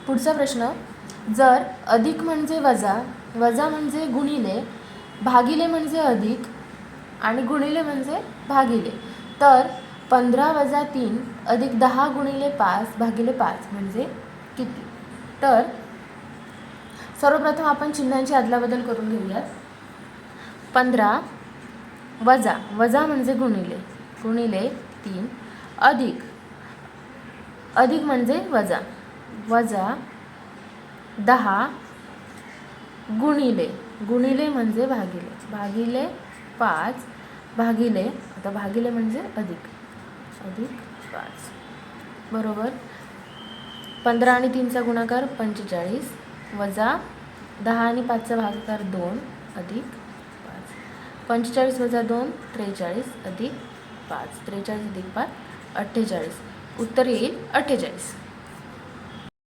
पुढचा प्रश्न, जर अधिक म्हणजे वजा, वजा म्हणजे गुणिले, भागिले म्हणजे अधिक आणि गुणिले म्हणजे भागिले, तर 15 वजा 3 अधिक 10 गुणिले 5 भागिले 5 म्हणजे किती? तर सर्वप्रथम आपण चिन्हांची अदलाबदल करून घेऊयात. 15 वजा, वजा म्हणजे गुणिले, गुणिले 3 अधिक, अधिक म्हणजे वजा, वजा 10 गुणिले, गुणिले म्हणजे भागिले, भागिले 5 भागिले, आता भागिले म्हणजे अधिक, अधिक 5 बरोबर. 15 आणि 3चा गुणाकार 45 वजा 10 आणि 5चा भागाकार 2 अधिक 5, 45 वजा 2 43 अधिक 5, 43 अधिक 5 48, उत्तर येईल 48.